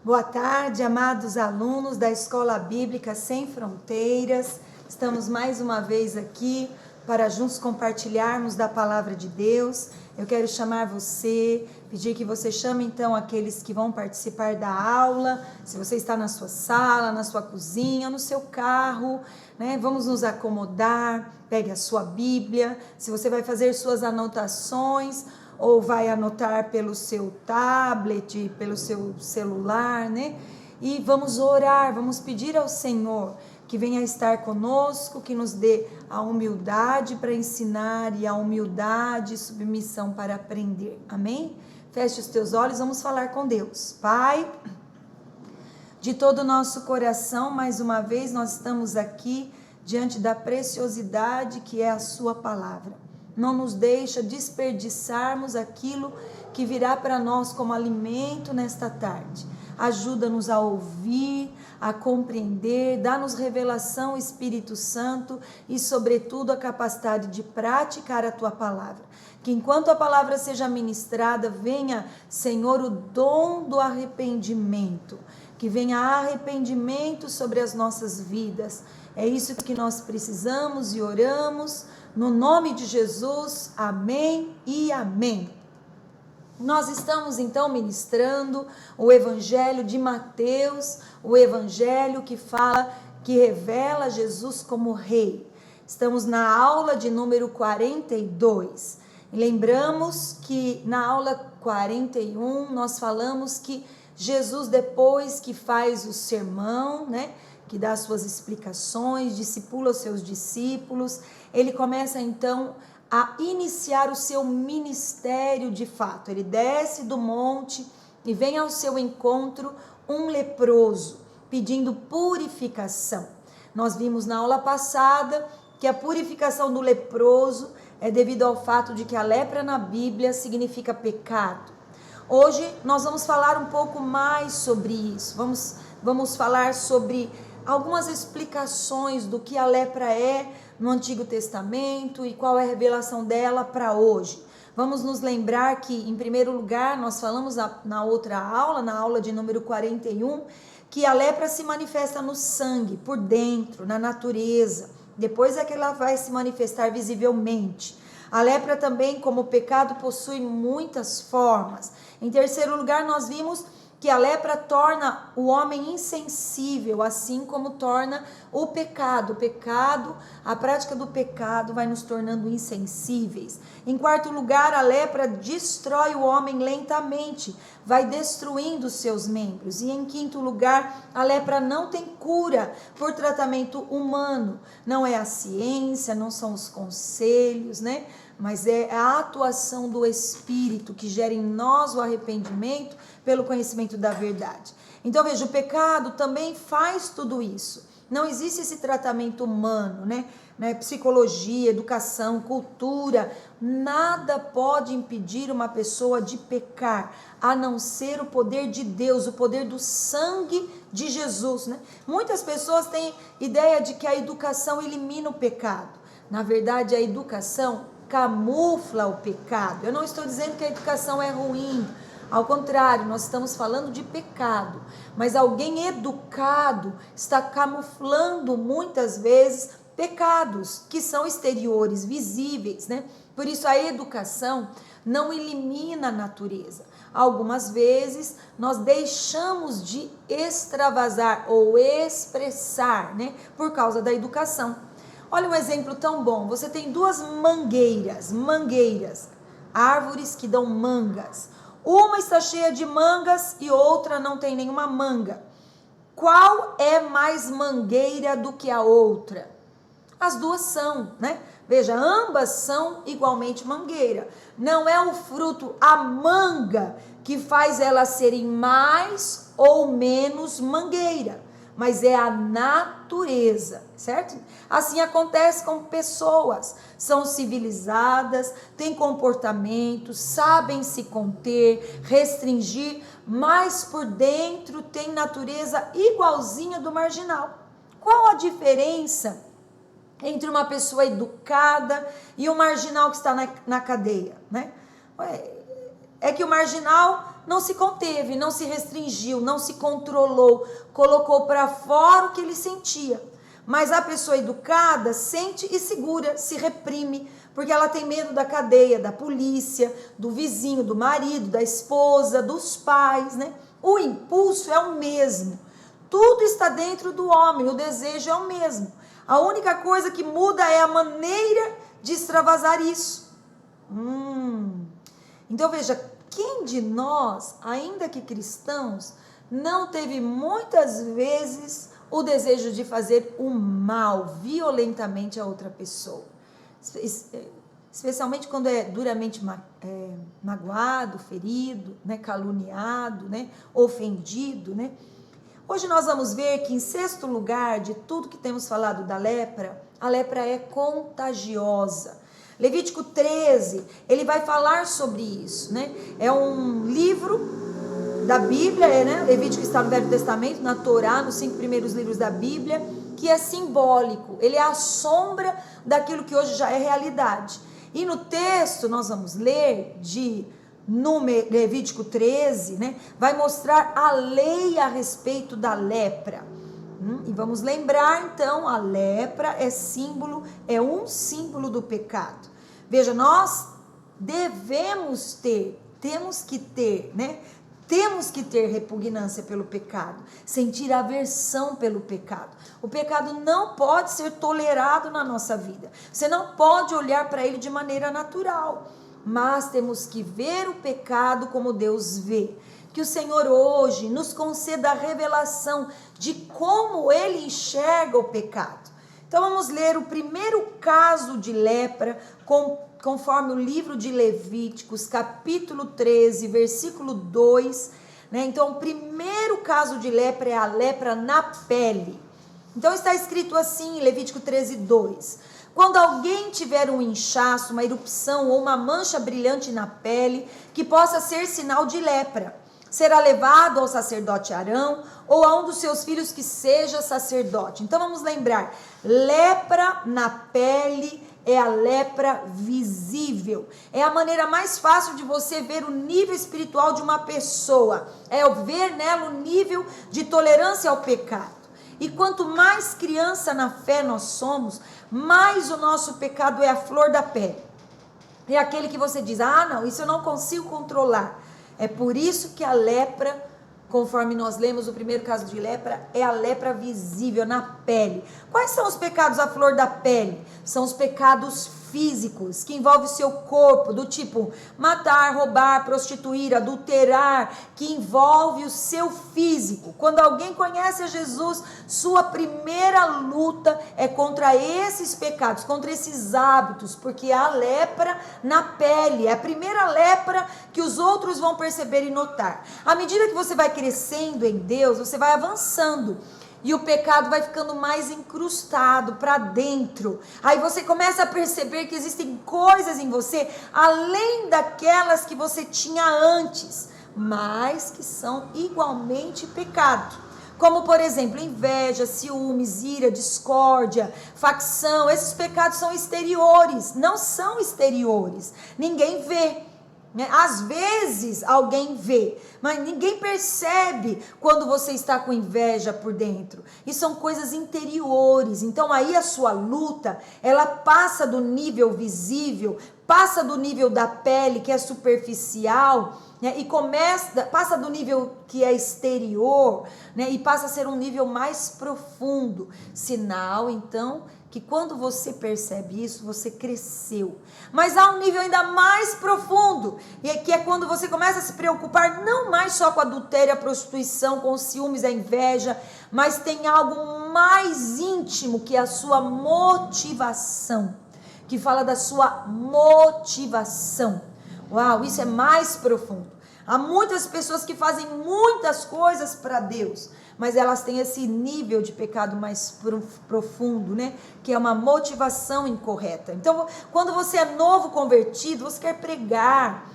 Boa tarde, amados alunos da Escola Bíblica Sem Fronteiras. Estamos mais uma vez aqui para juntos compartilharmos da Palavra de Deus. Eu quero chamar você, pedir que você chame então aqueles que vão participar da aula. Se você está na sua sala, na sua cozinha, no seu carro, né? Vamos nos acomodar, pegue a sua Bíblia. Se você vai fazer suas anotações ou vai anotar pelo seu tablet, pelo seu celular, né? E vamos orar, vamos pedir ao Senhor que venha estar conosco, que nos dê a humildade para ensinar e a humildade e submissão para aprender. Amém? Feche os teus olhos, vamos falar com Deus. Pai, de todo o nosso coração, mais uma vez nós estamos aqui diante da preciosidade que é a sua palavra. Não nos deixa desperdiçarmos aquilo que virá para nós como alimento nesta tarde. Ajuda-nos a ouvir, a compreender, dá-nos revelação, Espírito Santo, e sobretudo a capacidade de praticar a tua palavra. Que enquanto a palavra seja ministrada, venha, Senhor, o dom do arrependimento. Que venha arrependimento sobre as nossas vidas. É isso que nós precisamos e oramos. No nome de Jesus, amém e amém. Nós estamos então ministrando o Evangelho de Mateus, o Evangelho que fala, que revela Jesus como Rei. Estamos na aula de número 42. Lembramos que na aula 41 nós falamos que Jesus, depois que faz o sermão, né, que dá suas explicações, discipula os seus discípulos, ele começa então a iniciar o seu ministério de fato. Ele desce do monte e vem ao seu encontro um leproso, pedindo purificação. Nós vimos na aula passada que a purificação do leproso é devido ao fato de que a lepra na Bíblia significa pecado. Hoje nós vamos falar um pouco mais sobre isso, vamos falar sobre algumas explicações do que a lepra é no Antigo Testamento e qual é a revelação dela para hoje. Vamos nos lembrar que, em primeiro lugar, nós falamos na outra aula, na aula de número 41, que a lepra se manifesta no sangue, por dentro, na natureza. Depois é que ela vai se manifestar visivelmente. A lepra também, como pecado, possui muitas formas. Em terceiro lugar, nós vimos que a lepra torna o homem insensível, assim como torna o pecado. O pecado, a prática do pecado vai nos tornando insensíveis. Em quarto lugar, a lepra destrói o homem lentamente, vai destruindo os seus membros. E em quinto lugar, a lepra não tem cura por tratamento humano. Não é a ciência, não são os conselhos, né? Mas é a atuação do Espírito que gera em nós o arrependimento pelo conhecimento da verdade. Então veja, o pecado também faz tudo isso. Não existe esse tratamento humano, né? Psicologia, educação, cultura, nada pode impedir uma pessoa de pecar, a não ser o poder de Deus, o poder do sangue de Jesus, né? Muitas pessoas têm ideia de que a educação elimina o pecado. Na verdade, a educação camufla o pecado. Eu não estou dizendo que a educação é ruim, ao contrário, nós estamos falando de pecado, mas alguém educado está camuflando muitas vezes pecados que são exteriores, visíveis, né? Por isso a educação não elimina a natureza. Algumas vezes nós deixamos de extravasar ou expressar, né? Por causa da educação. Olha um exemplo tão bom, você tem duas mangueiras, árvores que dão mangas. Uma está cheia de mangas e outra não tem nenhuma manga. Qual é mais mangueira do que a outra? As duas são, né? Veja, ambas são igualmente mangueira. Não é o fruto, a manga, que faz elas serem mais ou menos mangueira, mas é a natureza, certo? Assim acontece com pessoas, são civilizadas, têm comportamento, sabem se conter, restringir, mas por dentro tem natureza igualzinha do marginal. Qual a diferença entre uma pessoa educada e um marginal que está na cadeia, né? é que o marginal não se conteve, não se restringiu, não se controlou, colocou para fora o que ele sentia. Mas a pessoa educada sente e segura, se reprime, porque ela tem medo da cadeia, da polícia, do vizinho, do marido, da esposa, dos pais, né? O impulso é o mesmo. Tudo está dentro do homem, o desejo é o mesmo. A única coisa que muda é a maneira de extravasar isso. Então veja, quem de nós, ainda que cristãos, não teve muitas vezes o desejo de fazer o mal violentamente a outra pessoa? Especialmente quando é duramente magoado, ferido, né, caluniado, né, ofendido, né? Hoje nós vamos ver que, em sexto lugar de tudo que temos falado da lepra, a lepra é contagiosa. Levítico 13, ele vai falar sobre isso, né? É um livro da Bíblia, né? Levítico está no Velho Testamento, na Torá, nos 5 primeiros livros da Bíblia, que é simbólico, ele é a sombra daquilo que hoje já é realidade. E no texto nós vamos ler no Levítico 13, né, vai mostrar a lei a respeito da lepra. E vamos lembrar então, a lepra é um símbolo do pecado. Veja, nós temos que ter repugnância pelo pecado, sentir aversão pelo pecado. O pecado não pode ser tolerado na nossa vida. Você não pode olhar para ele de maneira natural, mas temos que ver o pecado como Deus vê. Que o Senhor hoje nos conceda a revelação de como Ele enxerga o pecado. Então vamos ler o primeiro caso de lepra, conforme o livro de Levíticos, capítulo 13, versículo 2. Né? Então o primeiro caso de lepra é a lepra na pele. Então está escrito assim em Levítico 13, 2. Quando alguém tiver um inchaço, uma erupção ou uma mancha brilhante na pele, que possa ser sinal de lepra, será levado ao sacerdote Arão ou a um dos seus filhos que seja sacerdote. Então vamos lembrar, lepra na pele é a lepra visível. É a maneira mais fácil de você ver o nível espiritual de uma pessoa. É ver nela o nível de tolerância ao pecado. E quanto mais criança na fé nós somos, mais o nosso pecado é a flor da pele. É aquele que você diz, não, isso eu não consigo controlar. É por isso que a lepra, conforme nós lemos o primeiro caso de lepra, é a lepra visível na pele. Quais são os pecados à flor da pele? São os pecados físicos, que envolvem o seu corpo, do tipo matar, roubar, prostituir, adulterar, que envolve o seu físico. Quando alguém conhece a Jesus, sua primeira luta é contra esses pecados, contra esses hábitos, porque a lepra na pele é a primeira lepra que os outros vão perceber e notar. À medida que você vai crescendo em Deus, você vai avançando. E o pecado vai ficando mais incrustado para dentro. Aí você começa a perceber que existem coisas em você, além daquelas que você tinha antes, mas que são igualmente pecado. Como, por exemplo, inveja, ciúmes, ira, discórdia, facção. Esses pecados são exteriores, não são exteriores. Ninguém vê. Às vezes alguém vê, mas ninguém percebe quando você está com inveja por dentro. E são coisas interiores. Então aí a sua luta, ela passa do nível visível, passa do nível da pele, que é superficial, né? E passa do nível que é exterior, né? E passa a ser um nível mais profundo. Sinal, então, que quando você percebe isso, você cresceu. Mas há um nível ainda mais profundo, que é quando você começa a se preocupar não mais só com a adultério, a prostituição, com os ciúmes, a inveja, mas tem algo mais íntimo, que é a sua motivação, que fala da sua motivação. Uau, isso é mais profundo. Há muitas pessoas que fazem muitas coisas para Deus, mas elas têm esse nível de pecado mais profundo, né? Que é uma motivação incorreta. Então, quando você é novo convertido, você quer pregar,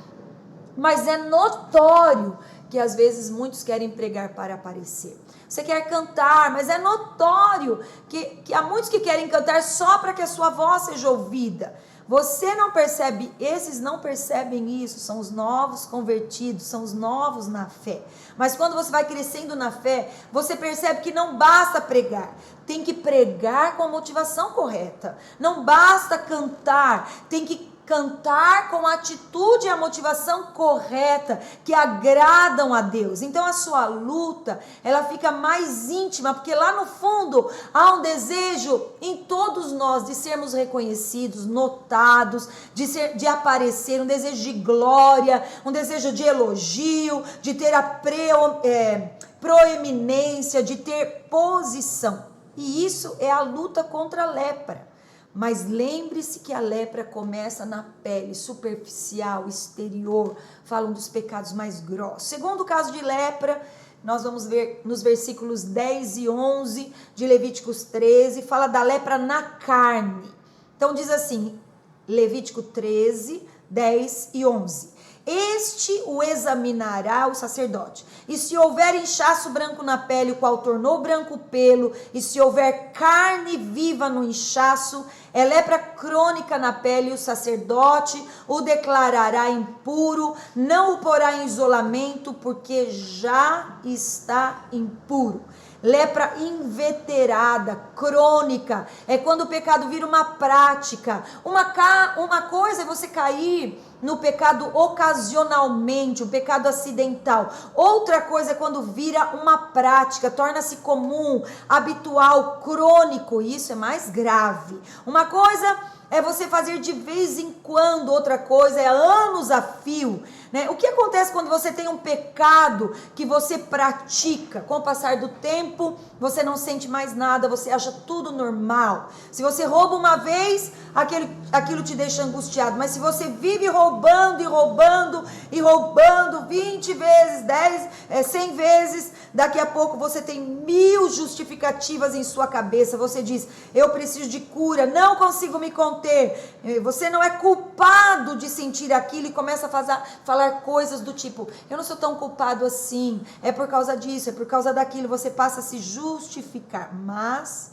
mas é notório que às vezes muitos querem pregar para aparecer. Você quer cantar, mas é notório que há muitos que querem cantar só para que a sua voz seja ouvida. Você não percebe, esses não percebem isso, são os novos convertidos, são os novos na fé. Mas quando você vai crescendo na fé, você percebe que não basta pregar, tem que pregar com a motivação correta. Não basta cantar, tem que cantar com a atitude e a motivação correta, que agradam a Deus. Então a sua luta, ela fica mais íntima, porque lá no fundo há um desejo em todos nós de sermos reconhecidos, notados, de aparecer, um desejo de glória, um desejo de elogio, de ter a proeminência, de ter posição. E isso é a luta contra a lepra. Mas lembre-se que a lepra começa na pele, superficial, exterior, falam dos pecados mais grossos. Segundo caso de lepra, nós vamos ver nos versículos 10 e 11 de Levíticos 13, fala da lepra na carne. Então diz assim, Levítico 13, 10 e 11. Este o examinará o sacerdote, e se houver inchaço branco na pele, o qual tornou branco o pelo, e se houver carne viva no inchaço, é lepra crônica na pele, o sacerdote o declarará impuro, não o porá em isolamento, porque já está impuro. Lepra inveterada, crônica, é quando o pecado vira uma prática. Uma coisa é você cair no pecado ocasionalmente, um pecado acidental. Outra coisa é quando vira uma prática, torna-se comum, habitual, crônico, e isso é mais grave. Uma coisa é você fazer de vez em quando, outra coisa é anos a fio, né? O que acontece quando você tem um pecado que você pratica? Com o passar do tempo, você não sente mais nada, você acha tudo normal. Se você rouba uma vez, aquilo te deixa angustiado, mas se você vive roubando e roubando e roubando 20 vezes, 100 vezes, daqui a pouco você tem 1000 justificativas em sua cabeça, você diz, eu preciso de cura, não consigo me conter, você não é culpado de sentir aquilo e começa a falar coisas do tipo, eu não sou tão culpado assim, é por causa disso, é por causa daquilo, você passa a se justificar, mas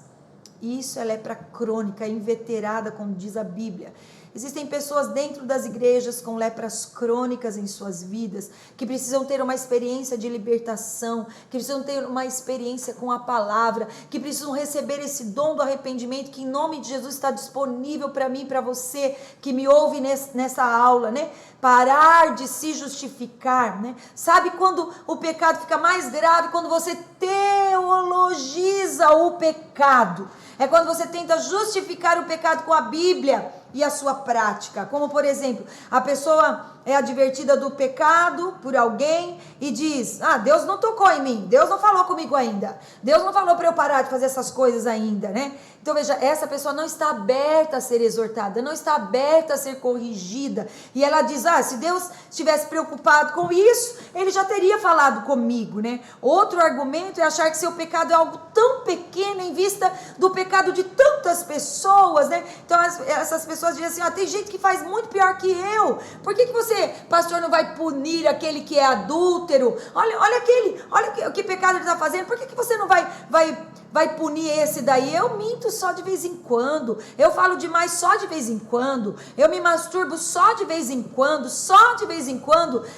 isso é lepra crônica, inveterada, como diz a Bíblia. Existem pessoas dentro das igrejas com lepras crônicas em suas vidas, que precisam ter uma experiência de libertação, que precisam ter uma experiência com a palavra, que precisam receber esse dom do arrependimento, que em nome de Jesus está disponível para mim e para você, que me ouve nessa aula, né? Parar de se justificar, né? Sabe quando o pecado fica mais grave? Quando você teologiza o pecado. É quando você tenta justificar o pecado com a Bíblia e a sua prática. Como, por exemplo, a pessoa é advertida do pecado por alguém e diz, Deus não tocou em mim, Deus não falou comigo ainda, Deus não falou para eu parar de fazer essas coisas ainda, né? Então veja, essa pessoa não está aberta a ser exortada, não está aberta a ser corrigida, e ela diz, se Deus estivesse preocupado com isso, ele já teria falado comigo, né? Outro argumento é achar que seu pecado é algo tão pequeno em vista do pecado de tantas pessoas, né? Então essas pessoas dizem assim, tem gente que faz muito pior que eu, por que você, pastor, não vai punir aquele que é adúltero? Olha que pecado ele está fazendo, por que você não vai punir esse daí? Eu minto só de vez em quando, eu falo demais só de vez em quando, eu me masturbo só de vez em quando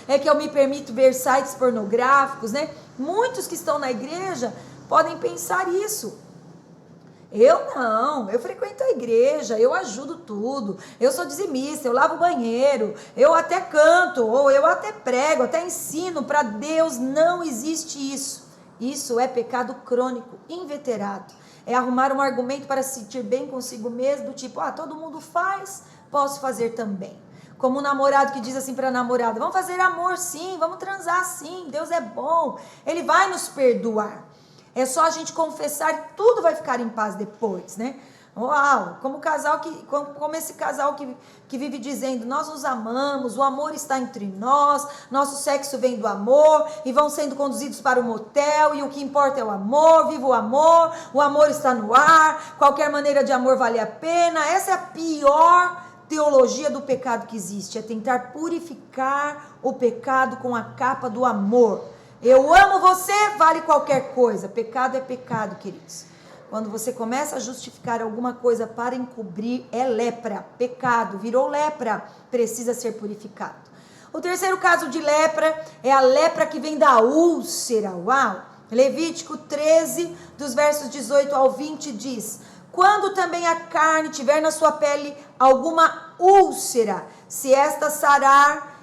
é que eu me permito ver sites pornográficos, né? Muitos que estão na igreja podem pensar isso. Eu não, eu frequento a igreja, eu ajudo tudo, eu sou dizimista, eu lavo o banheiro, eu até canto, ou eu até prego, até ensino. Para Deus não existe isso. Isso é pecado crônico, inveterado. É arrumar um argumento para se sentir bem consigo mesmo, do tipo, todo mundo faz, posso fazer também. Como um namorado que diz assim para a namorada, vamos fazer amor sim, vamos transar sim, Deus é bom, Ele vai nos perdoar. É só a gente confessar e tudo vai ficar em paz depois, né? Uau, como esse casal que vive dizendo, nós nos amamos, o amor está entre nós, nosso sexo vem do amor, e vão sendo conduzidos para o motel, e o que importa é o amor, viva o amor está no ar, qualquer maneira de amor vale a pena. Essa é a pior teologia do pecado que existe, é tentar purificar o pecado com a capa do amor. Eu amo você, vale qualquer coisa. Pecado é pecado, queridos. Quando você começa a justificar alguma coisa para encobrir, é lepra, pecado, virou lepra, precisa ser purificado. O terceiro caso de lepra é a lepra que vem da úlcera. Uau! Levítico 13, dos versos 18 ao 20 diz: quando também a carne tiver na sua pele alguma úlcera, se esta sarar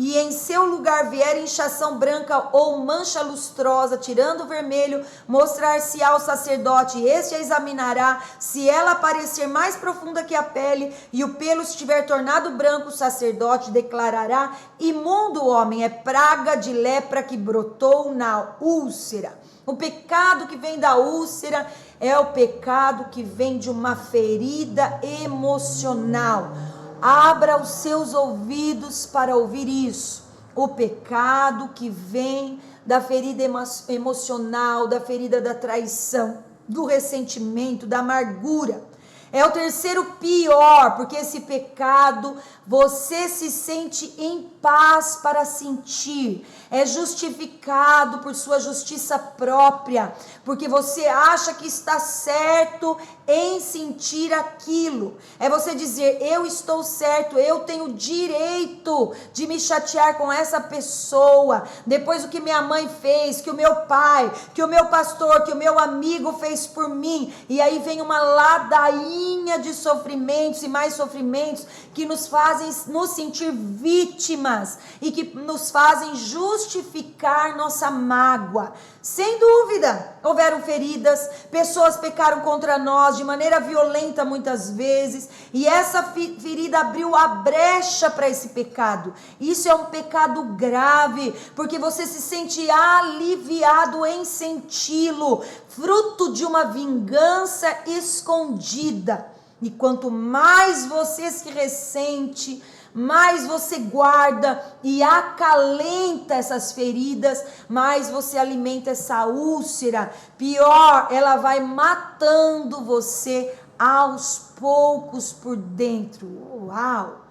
e em seu lugar vier inchação branca ou mancha lustrosa, tirando o vermelho, mostrar-se-á ao sacerdote, e este a examinará. Se ela parecer mais profunda que a pele, e o pelo estiver tornado branco, o sacerdote declarará imundo o homem, é praga de lepra que brotou na úlcera. O pecado que vem da úlcera é o pecado que vem de uma ferida emocional. Abra os seus ouvidos para ouvir isso. O pecado que vem da ferida emocional, da ferida da traição, do ressentimento, da amargura. É o terceiro pior, porque esse pecado você se sente em paz para sentir, é justificado por sua justiça própria, porque você acha que está certo em sentir aquilo. É você dizer: eu estou certo, eu tenho direito de me chatear com essa pessoa, depois do que minha mãe fez, que o meu pai, que o meu pastor, que o meu amigo fez por mim. E aí vem uma ladainha de sofrimentos e mais sofrimentos que nos fazem nos sentir vítimas e que nos fazem justificar nossa mágoa. Sem dúvida, houveram feridas, pessoas pecaram contra nós de maneira violenta muitas vezes, e essa ferida abriu a brecha para esse pecado. Isso é um pecado grave, porque você se sente aliviado em senti-lo, fruto de uma vingança escondida. E quanto mais você se ressente, mais você guarda e acalenta essas feridas, mais você alimenta essa úlcera. Pior, ela vai matando você aos poucos por dentro. Uau,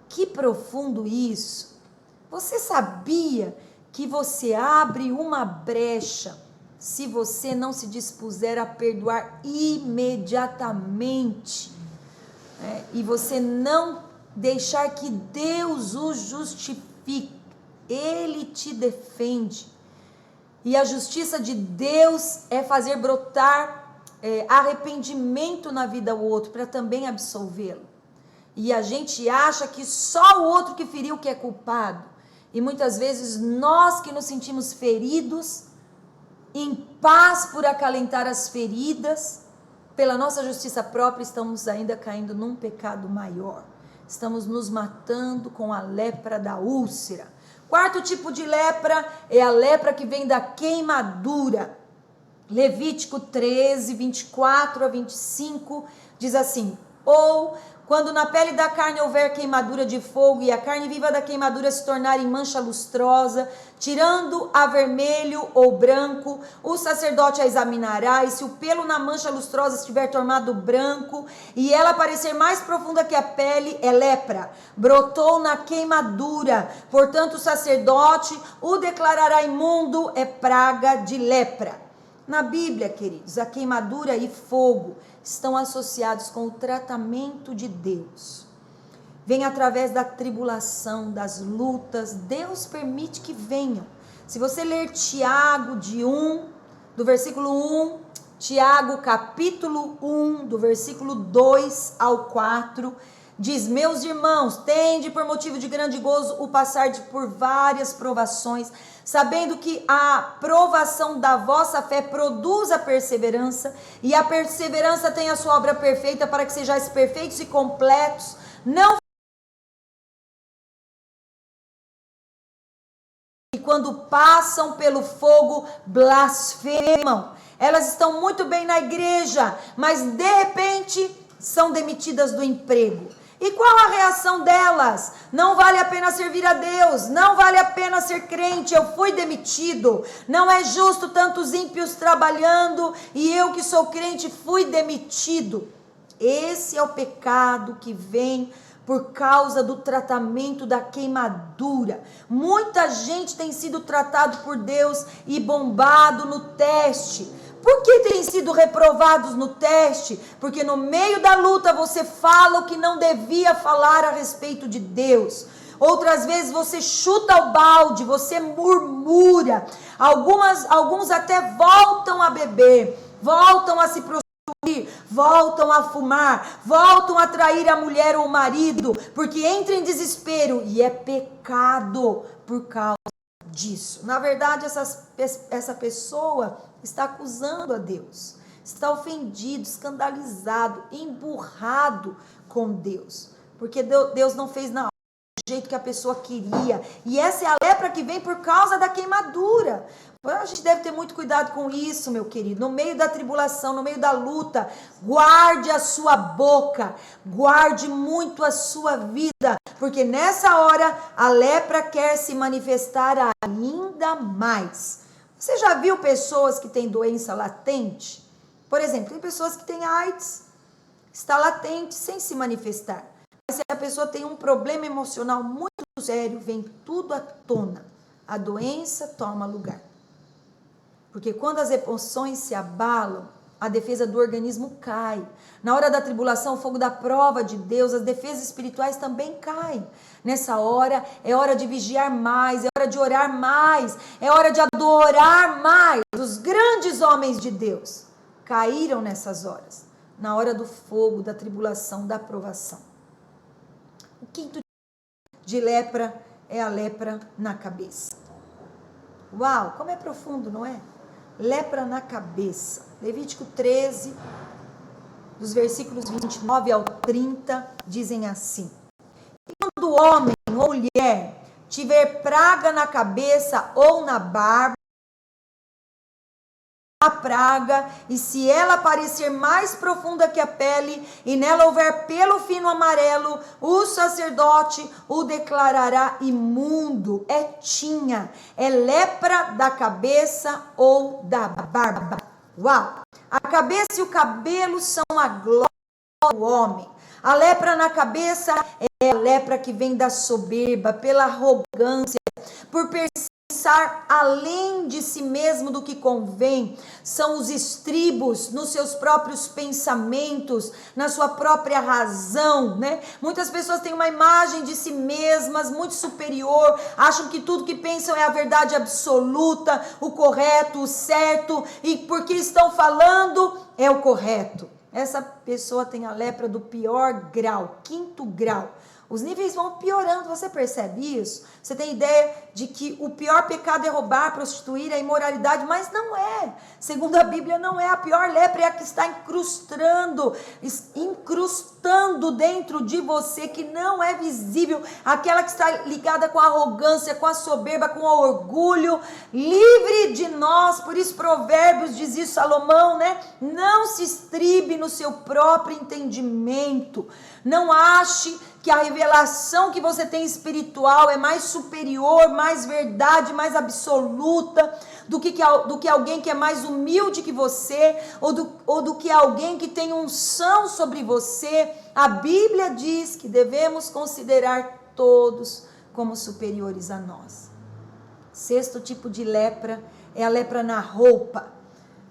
que profundo isso! Você sabia que você abre uma brecha se você não se dispuser a perdoar imediatamente, e você não deixar que Deus o justifique? Ele te defende, e a justiça de Deus é fazer brotar arrependimento na vida do outro, para também absolvê-lo. E a gente acha que só o outro que feriu que é culpado, e muitas vezes nós que nos sentimos feridos, em paz por acalentar as feridas, pela nossa justiça própria, estamos ainda caindo num pecado maior. Estamos nos matando com a lepra da úlcera. Quarto tipo de lepra é a lepra que vem da queimadura. Levítico 13, 24 a 25 diz assim: ou quando na pele da carne houver queimadura de fogo e a carne viva da queimadura se tornar em mancha lustrosa, tirando a vermelho ou branco, o sacerdote a examinará, e se o pelo na mancha lustrosa estiver tornado branco e ela parecer mais profunda que a pele, é lepra, brotou na queimadura, portanto o sacerdote o declarará imundo, é praga de lepra. Na Bíblia, queridos, a queimadura e fogo estão associados com o tratamento de Deus. Vem através da tribulação, das lutas, Deus permite que venham. Se você ler Tiago do versículo 1, Tiago capítulo 1, do versículo 2 ao 4, diz: meus irmãos, tende por motivo de grande gozo o passar por várias provações, sabendo que a provação da vossa fé produz a perseverança, e a perseverança tem a sua obra perfeita, para que sejais perfeitos e completos, não. E quando passam pelo fogo, blasfemam. Elas estão muito bem na igreja, mas de repente são demitidas do emprego. E qual a reação delas? Não vale a pena servir a Deus, não vale a pena ser crente, eu fui demitido. Não é justo tantos ímpios trabalhando e eu que sou crente fui demitido. Esse é o pecado que vem por causa do tratamento da queimadura. Muita gente tem sido tratado por Deus e bombado no teste. Por que têm sido reprovados no teste? Porque no meio da luta você fala o que não devia falar a respeito de Deus. Outras vezes você chuta o balde, você murmura. Alguns até voltam a beber, voltam a se prostituir, voltam a fumar, voltam a trair a mulher ou o marido, porque entra em desespero e é pecado por causa disso. Na verdade, essa pessoa está acusando a Deus, está ofendido, escandalizado, emburrado com Deus, porque Deus não fez na jeito que a pessoa queria, e essa é a lepra que vem por causa da queimadura. A gente deve ter muito cuidado com isso, meu querido. No meio da tribulação, no meio da luta, guarde a sua boca, guarde muito a sua vida, porque nessa hora a lepra quer se manifestar ainda mais. Você já viu pessoas que têm doença latente? Por exemplo, tem pessoas que têm AIDS, está latente sem se manifestar. Se a pessoa tem um problema emocional muito sério, vem tudo à tona, a doença toma lugar. Porque quando as emoções se abalam, a defesa do organismo cai. Na hora da tribulação, o fogo da prova de Deus, as defesas espirituais também caem. Nessa hora, é hora de vigiar mais, é hora de orar mais, é hora de adorar mais. Os grandes homens de Deus caíram nessas horas, na hora do fogo, da tribulação, da provação. O quinto de lepra é a lepra na cabeça. Uau, como é profundo, não é? Lepra na cabeça. Levítico 13, dos versículos 29 ao 30, dizem assim: quando homem ou mulher tiver praga na cabeça ou na barba, a praga, e se ela parecer mais profunda que a pele, e nela houver pelo fino amarelo, o sacerdote o declarará imundo. É lepra da cabeça ou da barba. Uau! A cabeça e o cabelo são a glória do homem. A lepra na cabeça é a lepra que vem da soberba, pela arrogância, por pensar além de si mesmo do que convém. São os estribos nos seus próprios pensamentos, na sua própria razão, né? Muitas pessoas têm uma imagem de si mesmas muito superior, acham que tudo que pensam é a verdade absoluta, o correto, o certo, e porque estão falando é o correto. Essa pessoa tem a lepra do pior grau, 5º grau. Os níveis vão piorando, você percebe isso? Você tem ideia de que o pior pecado é roubar, prostituir, a imoralidade, mas não é. Segundo a Bíblia, não é. A pior lepra é a que está incrustando dentro de você, que não é visível, aquela que está ligada com a arrogância, com a soberba, com o orgulho. Livre de nós, por isso Provérbios diz isso, Salomão, né? Não se estribe no seu próprio entendimento. Não ache que a revelação que você tem espiritual é mais superior, mais verdade, mais absoluta do que alguém que é mais humilde que você, ou do que alguém que tem unção sobre você. A Bíblia diz que devemos considerar todos como superiores a nós. 6º tipo de lepra é a lepra na roupa.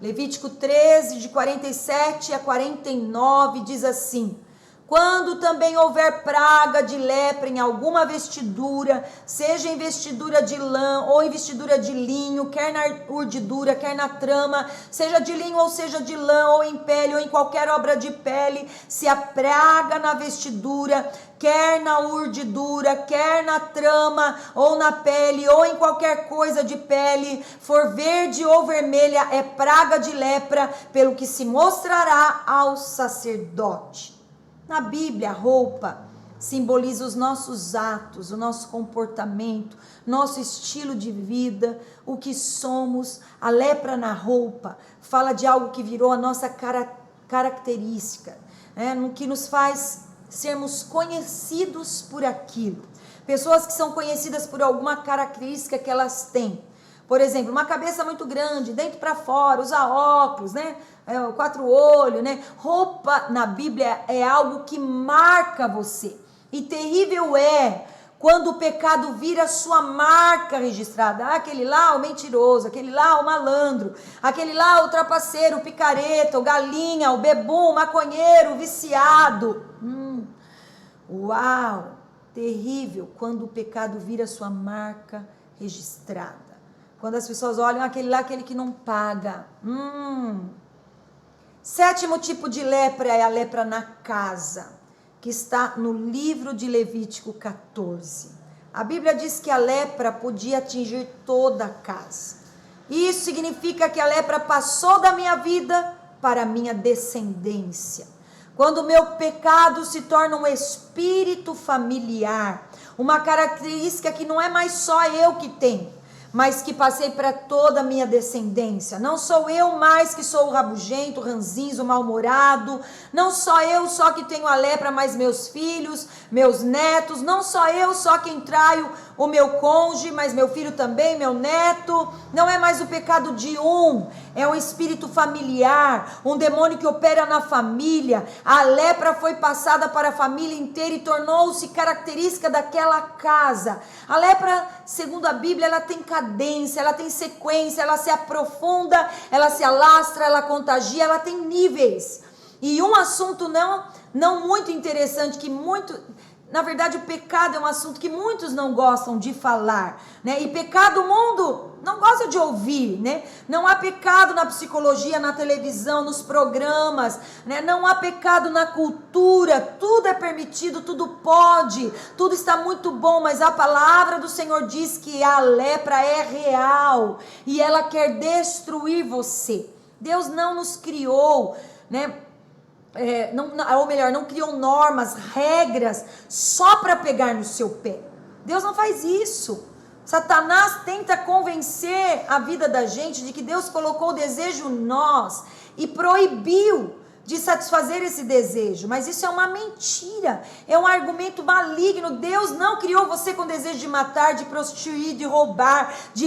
Levítico 13, de 47 a 49, diz assim: quando também houver praga de lepra em alguma vestidura, seja em vestidura de lã ou em vestidura de linho, quer na urdidura, quer na trama, seja de linho ou seja de lã, ou em pele ou em qualquer obra de pele, se a praga na vestidura, quer na urdidura, quer na trama, ou na pele, ou em qualquer coisa de pele, for verde ou vermelha, é praga de lepra, pelo que se mostrará ao sacerdote. Na Bíblia, a roupa simboliza os nossos atos, o nosso comportamento, nosso estilo de vida, o que somos. A lepra na roupa fala de algo que virou a nossa característica, né? No que nos faz sermos conhecidos por aquilo. Pessoas que são conhecidas por alguma característica que elas têm. Por exemplo, uma cabeça muito grande, dentro para fora, usar óculos, né? 4 olhos, né? Roupa na Bíblia é algo que marca você. E terrível é quando o pecado vira sua marca registrada. Aquele lá o mentiroso, aquele lá o malandro, aquele lá o trapaceiro, o picareta, o galinha, o bebum, o maconheiro, o viciado. Uau, terrível quando o pecado vira sua marca registrada. Quando as pessoas olham aquele lá, aquele que não paga. Sétimo tipo de lepra é a lepra na casa, que está no livro de Levítico 14. A Bíblia diz que a lepra podia atingir toda a casa. Isso significa que a lepra passou da minha vida para a minha descendência. Quando o meu pecado se torna um espírito familiar, uma característica que não é mais só eu que tenho, mas que passei para toda a minha descendência. Não sou eu mais que sou o rabugento, o ranzinzo, o mal-humorado. Não só eu só que tenho a lepra, mas meus filhos, meus netos. Não só eu só quem traio o meu cônjuge, mas meu filho também, meu neto. Não é mais o pecado de um, é um espírito familiar, um demônio que opera na família. A lepra foi passada para a família inteira e tornou-se característica daquela casa. A lepra, segundo a Bíblia, ela tem cadência, ela tem sequência, ela se aprofunda, ela se alastra, ela contagia, ela tem níveis. E um assunto não muito interessante, na verdade o pecado é um assunto que muitos não gostam de falar, né? E pecado o mundo não gosta de ouvir, né? Não há pecado na psicologia, na televisão, nos programas, né? Não há pecado na cultura, tudo é permitido, tudo pode, tudo está muito bom, mas a palavra do Senhor diz que a lepra é real e ela quer destruir você. Deus não nos criou, né? Não criou normas, regras só para pegar no seu pé. Deus não faz isso. Satanás tenta convencer a vida da gente de que Deus colocou o desejo em nós e proibiu de satisfazer esse desejo, mas isso é uma mentira, é um argumento maligno. Deus não criou você com desejo de matar, de prostituir, de roubar, de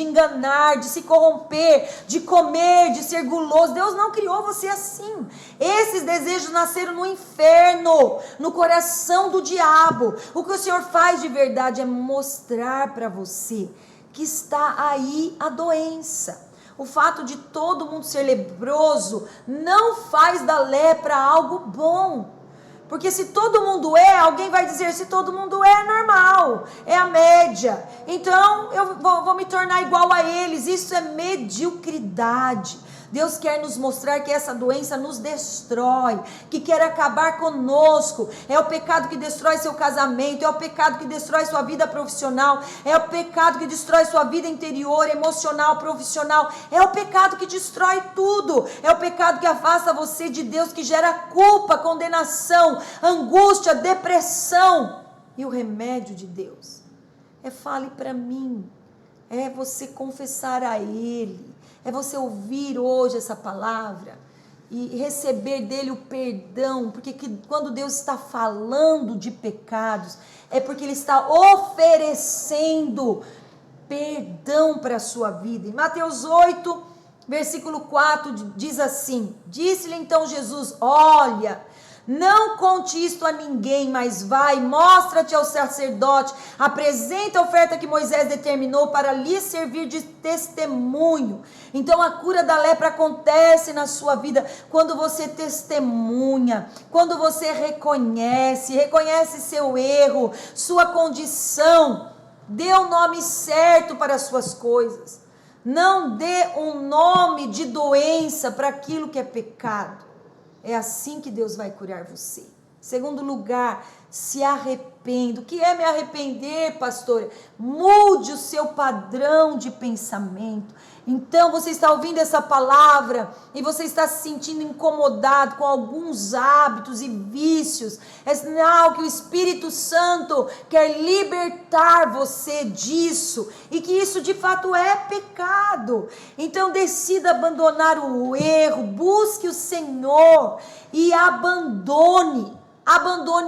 enganar, de se corromper, de comer, de ser guloso. Deus não criou você assim. Esses desejos nasceram no inferno, no coração do diabo. O que o Senhor faz de verdade é mostrar para você que está aí a doença. O fato de todo mundo ser leproso não faz da lepra algo bom. Porque se todo mundo alguém vai dizer, se todo mundo normal, é a média. Então eu vou me tornar igual a eles. Isso é mediocridade. Deus quer nos mostrar que essa doença nos destrói, que quer acabar conosco. É o pecado que destrói seu casamento, é o pecado que destrói sua vida profissional, é o pecado que destrói sua vida interior, emocional, profissional. É o pecado que destrói tudo. É o pecado que afasta você de Deus, que gera culpa, condenação, angústia, depressão. E o remédio de Deus fale para mim, é você confessar a Ele. É você ouvir hoje essa palavra e receber dele o perdão, porque quando Deus está falando de pecados, é porque Ele está oferecendo perdão para a sua vida. Em Mateus 8, versículo 4, diz assim: disse-lhe então Jesus: olha, não conte isto a ninguém, mas vai, mostra-te ao sacerdote, apresenta a oferta que Moisés determinou para lhe servir de testemunho. Então a cura da lepra acontece na sua vida quando você testemunha, quando você reconhece seu erro, sua condição, dê o nome certo para as suas coisas. Não dê um nome de doença para aquilo que é pecado. É assim que Deus vai curar você. Segundo lugar, se arrependa. O que é me arrepender, pastora? Mude o seu padrão de pensamento. Então você está ouvindo essa palavra e você está se sentindo incomodado com alguns hábitos e vícios. É sinal que o Espírito Santo quer libertar você disso e que isso de fato é pecado. Então decida abandonar o erro, busque o Senhor e abandone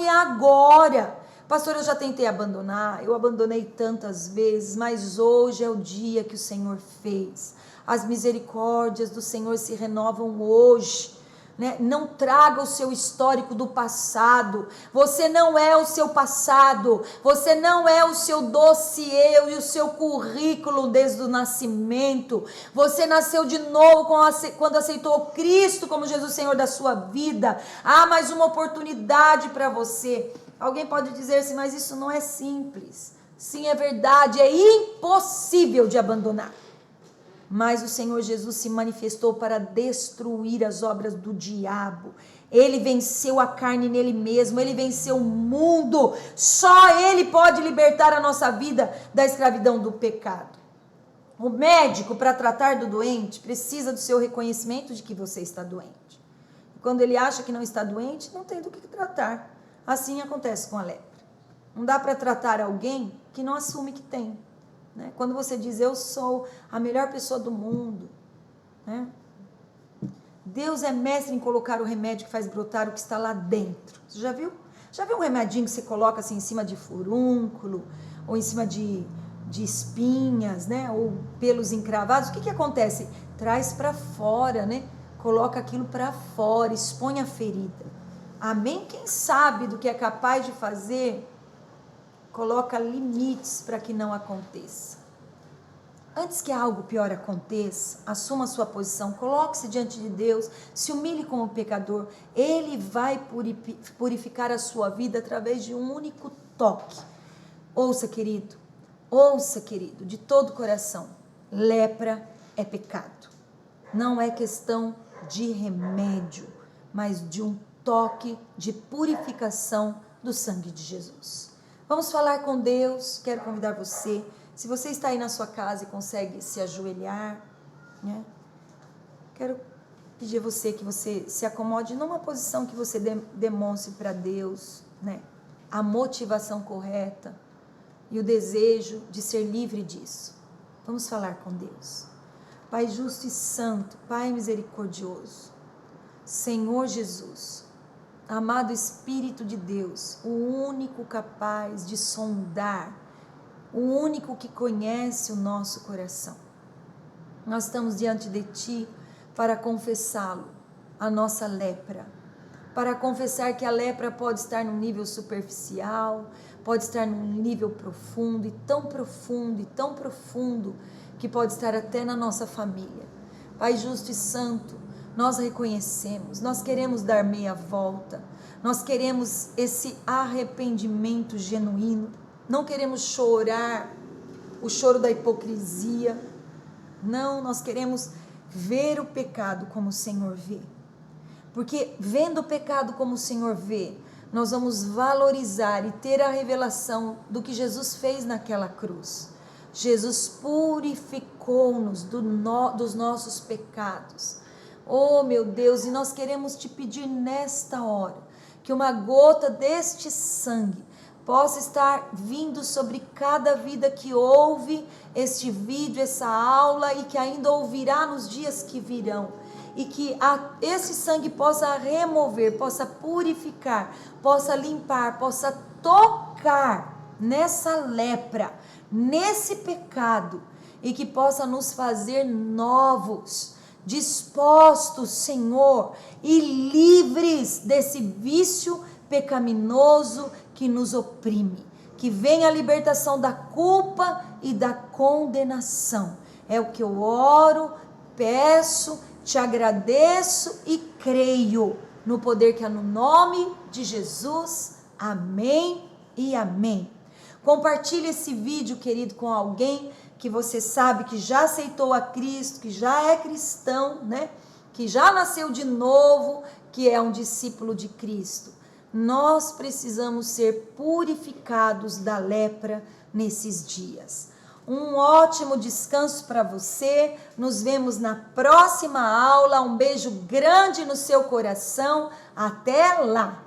agora. Pastor, eu já tentei abandonar, eu abandonei tantas vezes, mas hoje é o dia que o Senhor fez. As misericórdias do Senhor se renovam hoje. né? Não traga o seu histórico do passado. Você não é o seu passado. Você não é o seu dossiê e o seu currículo desde o nascimento. Você nasceu de novo quando aceitou Cristo como Jesus Senhor da sua vida. Há mais uma oportunidade para você. Alguém pode dizer assim, mas isso não é simples. Sim, é verdade, é impossível de abandonar. Mas o Senhor Jesus se manifestou para destruir as obras do diabo. Ele venceu a carne nele mesmo, ele venceu o mundo. Só ele pode libertar a nossa vida da escravidão do pecado. O médico, para tratar do doente, precisa do seu reconhecimento de que você está doente. Quando ele acha que não está doente, não tem do que tratar. Assim acontece com a lepra. Não dá para tratar alguém que não assume que tem. Né? Quando você diz, eu sou a melhor pessoa do mundo, né? Deus é mestre em colocar o remédio que faz brotar o que está lá dentro. Você já viu? Já viu um remedinho que você coloca assim em cima de furúnculo, ou em cima de espinhas, né? Ou pelos encravados? O que acontece? Traz para fora, né? Coloca aquilo para fora, expõe a ferida. Amém? Quem sabe do que é capaz de fazer, coloca limites para que não aconteça. Antes que algo pior aconteça, assuma a sua posição, coloque-se diante de Deus, se humilhe como pecador. Ele vai purificar a sua vida através de um único toque. Ouça, querido, de todo o coração. Lepra é pecado. Não é questão de remédio, mas de um toque de purificação do sangue de Jesus. Vamos falar com Deus. Quero convidar você, se você está aí na sua casa e consegue se ajoelhar, né? Quero pedir a você que você se acomode numa posição que você demonstre para Deus, né? A motivação correta e o desejo de ser livre disso. Vamos falar com Deus. Pai justo e santo, Pai misericordioso, Senhor Jesus, amado Espírito de Deus, o único capaz de sondar, o único que conhece o nosso coração. Nós estamos diante de Ti para confessá-lo, a nossa lepra, para confessar que a lepra pode estar num nível superficial, pode estar num nível profundo, e tão profundo, que pode estar até na nossa família. Pai justo e santo, nós reconhecemos, nós queremos dar meia volta, nós queremos esse arrependimento genuíno, não queremos chorar o choro da hipocrisia, não, nós queremos ver o pecado como o Senhor vê, porque vendo o pecado como o Senhor vê, nós vamos valorizar e ter a revelação do que Jesus fez naquela cruz. Jesus purificou-nos dos nossos pecados. Oh meu Deus, e nós queremos te pedir nesta hora, que uma gota deste sangue possa estar vindo sobre cada vida que ouve este vídeo, essa aula, e que ainda ouvirá nos dias que virão, e que esse sangue possa remover, possa purificar, possa limpar, possa tocar nessa lepra, nesse pecado, e que possa nos fazer novos, dispostos, Senhor, e livres desse vício pecaminoso que nos oprime. Que venha a libertação da culpa e da condenação. É o que eu oro, peço, te agradeço e creio no poder que há no nome de Jesus. Amém e amém. Compartilhe esse vídeo, querido, com alguém que você sabe que já aceitou a Cristo, que já é cristão, né? Que já nasceu de novo, que é um discípulo de Cristo. Nós precisamos ser purificados da lepra nesses dias. Um ótimo descanso para você. Nos vemos na próxima aula. Um beijo grande no seu coração. Até lá!